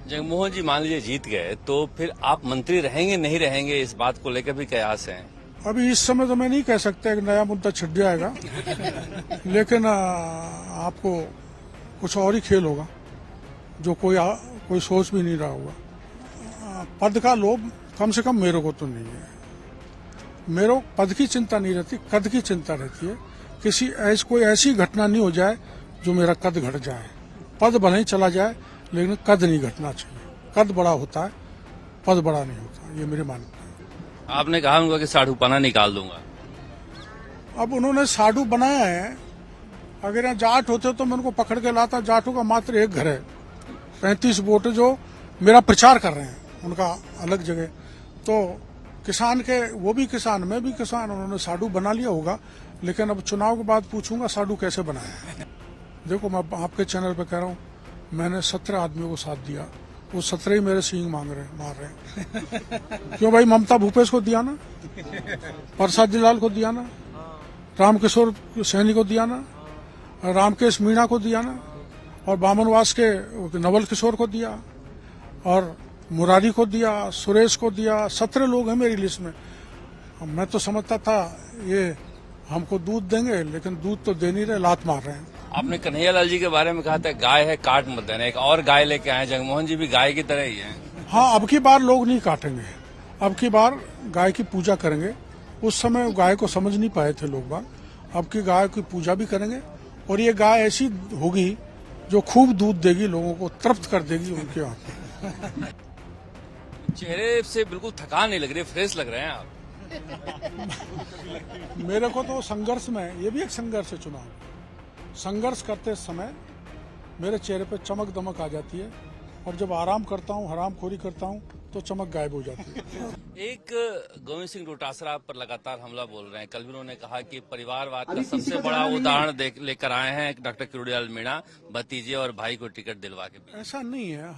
जगमोहन जी मान लीजिए जीत गए तो फिर आप मंत्री रहेंगे नहीं रहेंगे, इस बात को लेकर भी कयास हैं। अभी इस समय तो मैं नहीं कह सकता, एक नया मुद्दा छिड़ जाएगा लेकिन आपको कुछ और ही खेल होगा जो कोई सोच भी नहीं रहा होगा। पद का लोभ कम से कम मेरे को तो नहीं है। मेरे पद की चिंता नहीं रहती, कद की चिंता रहती है। कोई ऐसी घटना नहीं हो जाए जो मेरा कद घट जाए। पद भले ही चला जाए लेकिन कद नहीं घटना चाहिए। कद बड़ा होता है, पद बड़ा नहीं होता, ये मेरी मान्यता है। आपने कहा होगा कि साढ़ू पाना निकाल दूंगा। अब उन्होंने साधु बनाया है, अगर यहाँ जाट होते तो मैं उनको पकड़ के लाता। जाटों का मात्र एक घर है, 35 वोट जो मेरा प्रचार कर रहे हैं उनका अलग जगह। तो किसान के, वो भी किसान, मैं भी किसान, उन्होंने साधु बना लिया होगा। लेकिन अब चुनाव के बाद पूछूंगा साधु कैसे बनाया है। देखो, मैं आपके चैनल पे कह रहा हूँ, मैंने 17 आदमियों को साथ दिया, वो 17 ही मेरे सींग मार रहे हैं। क्यों भाई? ममता भूपेश को दिया ना, प्रसाद जिलाल को दिया ना, रामकिशोर सैनी को दिया ना, रामकेश मीणा को दिया ना, और बामनवास के नवल किशोर को दिया, और मुरारी को दिया, सुरेश को दिया। 17 लोग हैं मेरी लिस्ट में। मैं तो समझता था ये हमको दूध देंगे, लेकिन दूध तो दे नहीं रहे, लात मार रहे हैं। आपने कन्हैयालाल जी के बारे में कहा था गाय है काट मत देना, एक और गाय लेके आए। जगमोहन जी भी गाय की तरह ही हैं। हाँ, अब की बार लोग नहीं काटेंगे, अब की बार गाय की पूजा करेंगे। उस समय गाय को समझ नहीं पाए थे लोग बाग। अब की गाय की पूजा भी करेंगे, और ये गाय ऐसी होगी जो खूब दूध देगी, लोगों को तृप्त कर देगी उनके यहाँ। चेहरे से बिल्कुल थकान नहीं लग रही, फ्रेश लग रहे हैं आप। मेरे को तो संघर्ष में, ये भी एक संघर्ष है चुनाव। संघर्ष करते समय मेरे चेहरे पे चमक दमक आ जाती है, और जब आराम करता हूँ, हरामखोरी करता हूँ, तो चमक गायब हो जाती है। एक गोविंद सिंह डोटासरा पर लगातार हमला बोल रहे हैं। कल भी उन्होंने कहा कि परिवारवाद का सबसे बड़ा उदाहरण लेकर आए हैं डॉक्टर किरोड़ीलाल मीणा, भतीजे और भाई को टिकट दिलवा के। ऐसा नहीं है।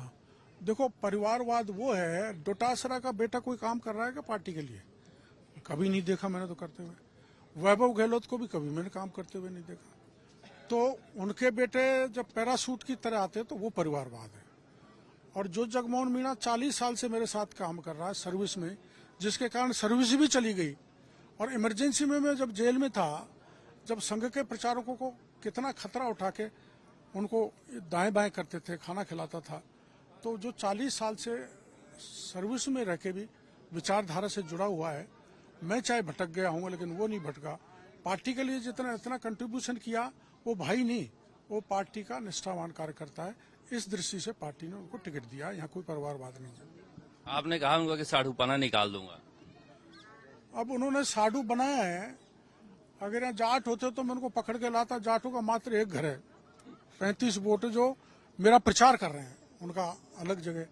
देखो, परिवारवाद वो है, डोटासरा का बेटा कोई काम कर रहा है क्या पार्टी के लिए? कभी नहीं देखा मैंने तो करते हुए। वैभव गहलोत को भी कभी मैंने काम करते हुए नहीं देखा। तो उनके बेटे जब पैराशूट की तरह आते तो वो परिवारवाद है। और जो जगमोहन मीणा 40 साल से मेरे साथ काम कर रहा है सर्विस में, जिसके कारण सर्विस भी चली गई, और इमरजेंसी में मैं जब जेल में था, जब संघ के प्रचारकों को कितना खतरा उठा के उनको दाएं बाएं करते थे, खाना खिलाता था। तो जो 40 साल से सर्विस में रह के भी विचारधारा से जुड़ा हुआ है, मैं चाहे भटक गया हूँ लेकिन वो नहीं भटका। पार्टी के लिए जितना इतना कंट्रीब्यूशन किया, वो भाई नहीं, वो पार्टी का निष्ठावान कार्यकर्ता है। इस दृष्टि से पार्टी ने उनको टिकट दिया। यहाँ कोई परिवारवाद नहीं है। आपने कहा होगा कि साढ़ू पाना निकाल दूंगा। अब उन्होंने साधु बनाया है, अगर यहाँ जाट होते तो मैं उनको पकड़ के लाता। जाटों का मात्र एक घर है, 35 वोट जो मेरा प्रचार कर रहे हैं उनका अलग जगह।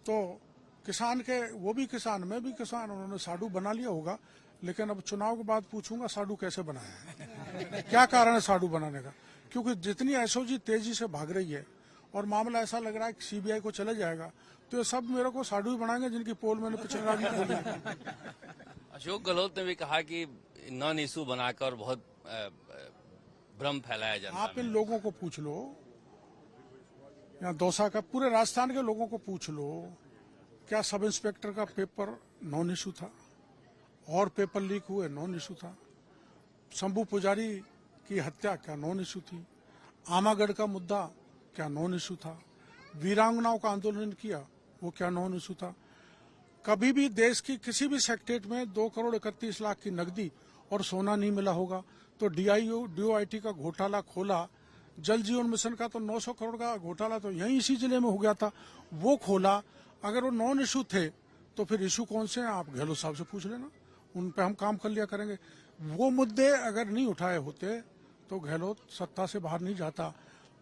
तो किसान के, वो भी किसान, मैं भी किसान, उन्होंने साधु बना लिया होगा। लेकिन अब चुनाव के बाद पूछूंगा साधु कैसे बनाया है, क्या कारण है साधु बनाने का। क्योंकि जितनी एसओजी तेजी से भाग रही है और मामला ऐसा लग रहा है कि सीबीआई को चले जाएगा, तो ये सब मेरे को साधु ही बनाएंगे जिनकी पोल मैंने पिछले रात में खोली। अशोक गहलोत ने भी कहा कि नॉन इशू बनाकर बहुत भ्रम फैलाया जाता है। आप इन लोगों को पूछ लो, यहाँ दौसा का, पूरे राजस्थान के लोगों को पूछ लो, क्या सब इंस्पेक्टर का पेपर नॉन इशू था? और पेपर लीक हुए नॉन इशू था? शंभू पुजारी की हत्या क्या नॉन इशू थी? आमागढ़ का मुद्दा क्या नॉन इशू था? वीरांगनाओं का आंदोलन किया, वो क्या नॉन इशू था? कभी भी देश की किसी भी सेक्रेट में 2 करोड़ 31 लाख की नकदी और सोना नहीं मिला होगा? तो डीओआईटी का घोटाला खोला, जल जीवन मिशन का तो 900 करोड़ का घोटाला तो यहीं इसी जिले में हो गया था, वो खोला। अगर वो नॉन इशू थे तो फिर इशू कौन से हैं? आप गहलोत साहब से पूछ लेना, उन पे हम काम कर लिया करेंगे। वो मुद्दे अगर नहीं उठाए होते तो गहलोत सत्ता से बाहर नहीं जाता।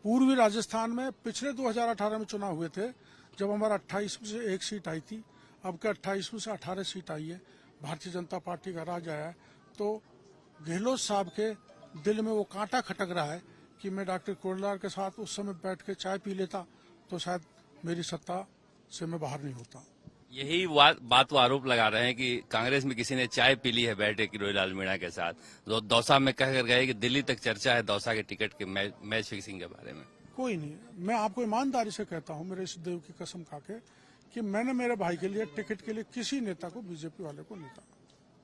पूर्वी राजस्थान में पिछले 2018 में चुनाव हुए थे, जब हमारा 28 में से 1 सीट आई थी, अब का 28 में से 18 सीट आई है, भारतीय जनता पार्टी का राज आया है। तो गहलोत साहब के दिल में वो कांटा खटक रहा है कि मैं डॉक्टर किरोड़ीलाल के साथ उस समय बैठ के चाय पी लेता तो शायद मेरी सत्ता से मैं बाहर नहीं होता। यही बात वो आरोप लगा रहे हैं कि कांग्रेस में किसी ने चाय पी ली है बैठे किरोड़ीलाल मीणा के साथ। दौसा में कहकर गए कि दिल्ली तक चर्चा है दौसा के टिकट के मैच फिक्सिंग के बारे में। कोई नहीं। मैं आपको ईमानदारी से कहता हूं, मेरे इस देव की कसम खा के, कि मैंने मेरे भाई के लिए टिकट के लिए किसी नेता को, बीजेपी वाले को नहीं कहा।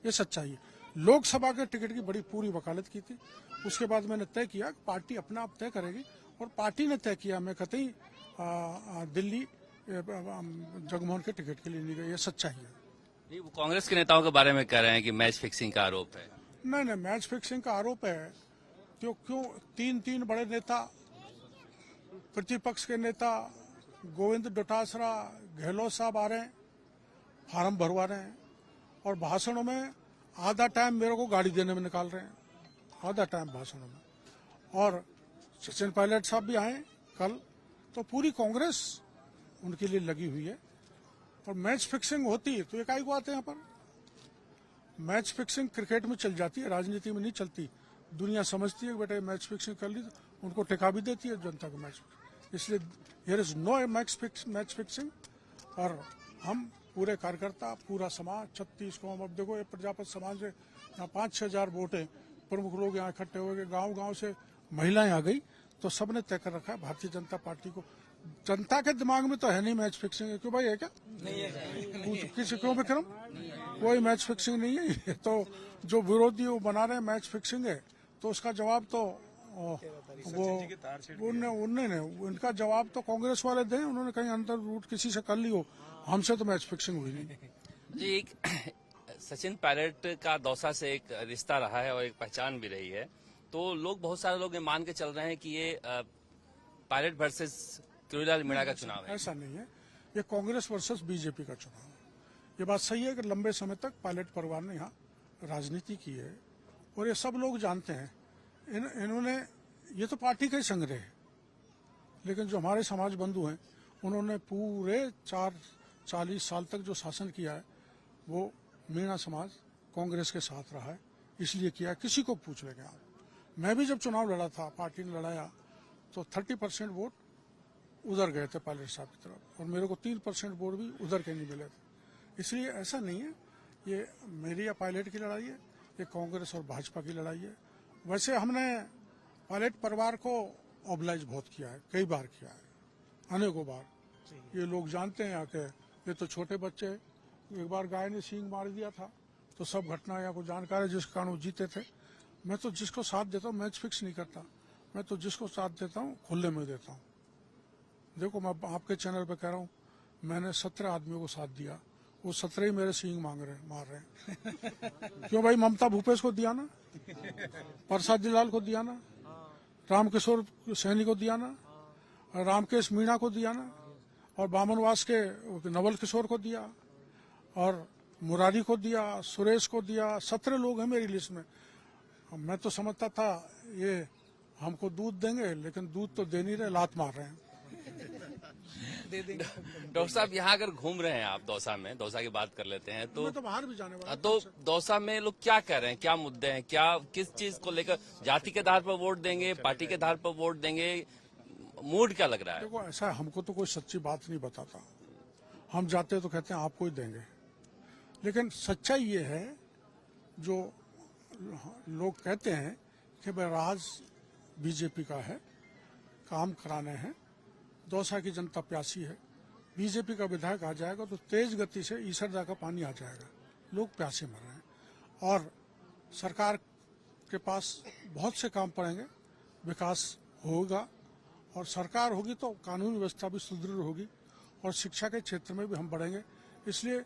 ये सच्चाई है। लोकसभा के टिकट की बड़ी पूरी वकालत की थी। उसके बाद मैंने तय किया कि पार्टी अपने आप तय करेगी, और पार्टी ने तय किया। मैं कतई दिल्ली जगमोहन के टिकट के लिए नहीं गया। ये सच्चाई है। नहीं, वो कांग्रेस के नेताओं के बारे में कह रहे हैं कि मैच फिक्सिंग का आरोप है। नहीं, मैच फिक्सिंग का आरोप है। क्यों तीन बड़े नेता, प्रतिपक्ष के नेता गोविंद डोटासरा, गहलोत साहब आ रहे हैं, फार्म भरवा रहे हैं, और भाषणों में आधा टाइम मेरे को गाड़ी देने में निकाल रहे हैं, आधा टाइम भाषणों में। और सचिन पायलट साहब भी आए कल। तो पूरी कांग्रेस उनके लिए लगी हुई है। और मैच फिक्सिंग होती है तो एकाई को आते हैं यहाँ पर। मैच फिक्सिंग क्रिकेट में चल जाती है, राजनीति में नहीं चलती। दुनिया समझती है कि बेटा मैच फिक्सिंग कर ली, तो उनको टिका भी देती है जनता को मैच। इसलिए here is no match fixing. और हम पूरे कार्यकर्ता, पूरा समाज, 36 को अब देखो, ये प्रजापति समाज से यहाँ 5-6 हजार वोट है, प्रमुख लोग यहाँ इकट्ठे हो गए, गांव से महिलाएं आ गई, तो सबने तय कर रखा है भारतीय जनता पार्टी को। जनता के दिमाग में तो है नहीं मैच फिक्सिंग। क्यों भाई, है क्या? नहीं है। किसी क्यों विक्रम? कोई मैच फिक्सिंग नहीं है। ये तो जो विरोधी वो बना रहे हैं मैच फिक्सिंग है, तो उसका जवाब तो वो उनने उनका जवाब तो कांग्रेस वाले दें। उन्होंने कहीं अंतर रूट किसी से कर ली हो, हमसे तो मैच फिक्सिंग हुई नहीं जी। एक सचिन पायलट का दौसा से एक रिश्ता रहा है और एक पहचान भी रही है। तो बहुत सारे लोग ये मान के चल रहे हैं कि ये पायलट वर्सेस किरोड़ीलाल मीणा का चुनाव है। ऐसा नहीं है, ये कांग्रेस वर्सेस बीजेपी का चुनाव है। ये बात सही है कि लंबे समय तक पायलट परिवार ने यहाँ राजनीति की है, और ये सब लोग जानते हैं। इन्होंने, ये तो पार्टी का ही संग्रह है, लेकिन जो हमारे समाज बंधु हैं, उन्होंने पूरे 40 साल तक जो शासन किया है, वो मीणा समाज कांग्रेस के साथ रहा है। इसलिए किया, किसी को पूछ लेंगे आप। मैं भी जब चुनाव लड़ा था, पार्टी ने लड़ाया, तो 30% वोट उधर गए थे पायलट साहब की तरफ, और मेरे को 3% वोट भी उधर के नहीं मिले थे। इसलिए ऐसा नहीं है ये मेरी या पायलट की लड़ाई है, ये कांग्रेस और भाजपा की लड़ाई है। वैसे हमने पायलट परिवार को ऑबलाइज बहुत किया है, कई बार किया है, अनेकों बार। ये लोग जानते हैं आके, ये तो छोटे बच्चे, एक बार गाय ने सींग मार दिया था, तो सब घटना या को जानकारी, जिस कारण वो जीते थे। मैं तो जिसको साथ देता हूँ मैच फिक्स नहीं करता, मैं तो जिसको साथ देता हूँ खुले में देता हूँ। देखो, मैं आपके चैनल पे कह रहा हूँ, मैंने 17 आदमियों को साथ दिया, वो 17 ही मेरे सींग मार रहे हैं। क्यों भाई, ममता भूपेश को दिया ना, प्रसाद लाल को दिया ना, रामकिशोर सैनी को दिया ना, रामकेश मीणा को दिया ना, और बामनवास के नवल किशोर को दिया, और मुरारी को दिया, सुरेश को दिया। 17 लोग हैं मेरी लिस्ट में। मैं तो समझता था ये हमको दूध देंगे, लेकिन दूध तो दे नहीं रहे, लात मार रहे हैं। डॉक्टर साहब, यहाँ अगर घूम रहे हैं आप दौसा में, दौसा की बात कर लेते हैं, तो मैं तो बाहर भी जाने वाला। तो दौसा में लोग क्या कह रहे हैं, क्या मुद्दे हैं, क्या किस चीज को लेकर, जाति के आधार पर वोट देंगे, पार्टी के आधार पर वोट देंगे, मूड क्या लग रहा है? देखो, ऐसा है, हमको तो कोई सच्ची बात नहीं बताता। हम जाते तो कहते हैं आपको ही देंगे, लेकिन सच्चाई ये है, जो लोग कहते हैं कि भाई राज बीजेपी का है, काम कराने हैं, दौसा की जनता प्यासी है, बीजेपी का विधायक आ जाएगा तो तेज गति से ईसरदा का पानी आ जाएगा। लोग प्यासे मर रहे हैं, और सरकार के पास बहुत से काम पड़ेंगे, विकास होगा, और सरकार होगी तो कानून व्यवस्था भी सुदृढ़ होगी, और शिक्षा के क्षेत्र में भी हम बढ़ेंगे। इसलिए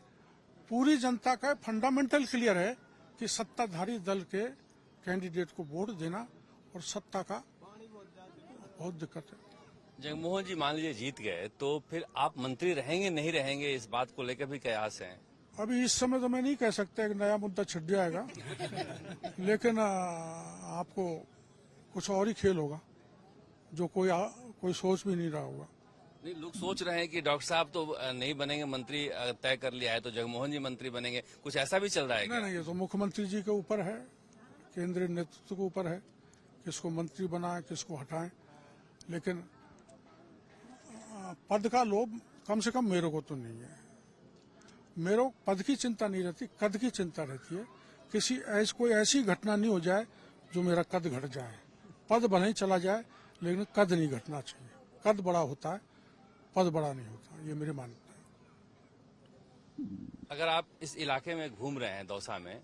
पूरी जनता का फंडामेंटल क्लियर है कि सत्ताधारी दल के कैंडिडेट को वोट देना, और सत्ता का बहुत दिक्कत है। जगमोहन जी मान लीजिए जीत गए, तो फिर आप मंत्री रहेंगे नहीं रहेंगे, इस बात को लेकर भी कयास है? अभी इस समय तो मैं नहीं कह सकता, एक नया मुद्दा छिड़ जाएगा। लेकिन आपको कुछ और ही खेल होगा, जो कोई सोच भी नहीं रहा होगा। नहीं, लोग सोच रहे हैं कि डॉक्टर साहब तो नहीं बनेंगे मंत्री, तय कर लिया है तो जगमोहन जी मंत्री बनेंगे, कुछ ऐसा भी चल रहा है क्या? नहीं, ये तो मुख्यमंत्री जी के ऊपर है, केंद्रीय नेतृत्व के ऊपर है, किसको मंत्री बनाए, किसको हटाएं। लेकिन पद का लोभ कम से कम मेरे को तो नहीं है। मेरे को पद की चिंता नहीं रहती, कद की चिंता रहती है। कोई ऐसी घटना नहीं हो जाए जो मेरा कद घट जाए। पद भले ही चला जाए, लेकिन कद नहीं घटना चाहिए। कद बड़ा होता है, पद बड़ा नहीं होता, ये मेरी मान्यता है। अगर आप इस इलाके में घूम रहे हैं दौसा में,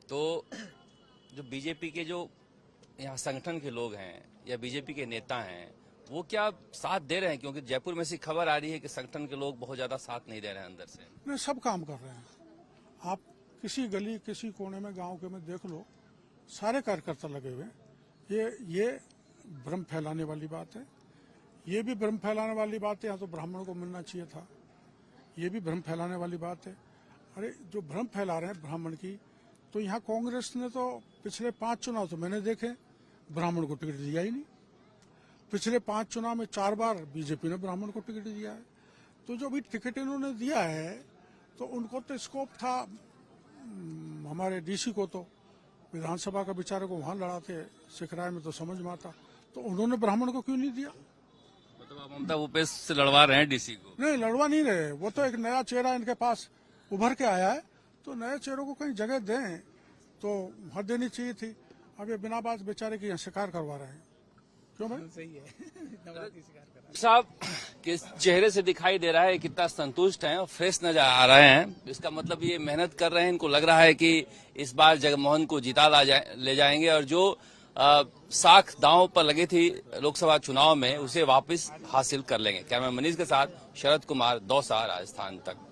तो जो बीजेपी के जो यहाँ संगठन के लोग हैं या बीजेपी के नेता हैं, वो क्या साथ दे रहे हैं? क्योंकि जयपुर में से खबर आ रही है कि संगठन के लोग बहुत ज्यादा साथ नहीं दे रहे हैं अंदर से। नहीं, सब काम कर रहे हैं। आप किसी गली किसी कोने में गांव के में देख लो, सारे कार्यकर्ता लगे हुए हैं। ये भ्रम फैलाने वाली बात है, ये भी भ्रम फैलाने वाली बात है। यहाँ तो ब्राह्मणों को मिलना चाहिए था, ये भी भ्रम फैलाने वाली बात है। अरे जो भ्रम फैला रहे हैं ब्राह्मण की, तो यहाँ कांग्रेस ने तो पिछले 5 चुनाव तो मैंने देखे, ब्राह्मण को टिकट दिया ही नहीं। पिछले 5 चुनाव में 4 बार बीजेपी ने ब्राह्मण को टिकट दिया है। तो जो भी टिकट इन्होंने दिया है, तो उनको तो स्कोप था, हमारे डीसी को तो विधानसभा का बेचारे को वहां लड़ाते, सिखराय में तो समझ में आता, तो उन्होंने ब्राह्मण को क्यों नहीं दिया? मतलब आप ममता भूपेश से लड़वा रहे हैं डीसी को? नहीं, लड़वा नहीं रहे, वो तो एक नया चेहरा इनके पास उभर के आया है, तो नए चेहरों को कहीं जगह दें तो वहां देनी चाहिए थी। अब ये बिना बात बेचारे की यहाँ शिकार करवा रहे हैं, क्यों भाई? सही है। साहब किस चेहरे से दिखाई दे रहा है कितना संतुष्ट हैं और फ्रेश नजर आ रहे हैं। इसका मतलब ये मेहनत कर रहे हैं, इनको लग रहा है कि इस बार जगमोहन को जिता ले जाएंगे और जो साख दांव पर लगी थी लोकसभा चुनाव में, उसे वापस हासिल कर लेंगे। कैमरा मनीष के साथ शरद कुमार, दौसा, राजस्थान तक।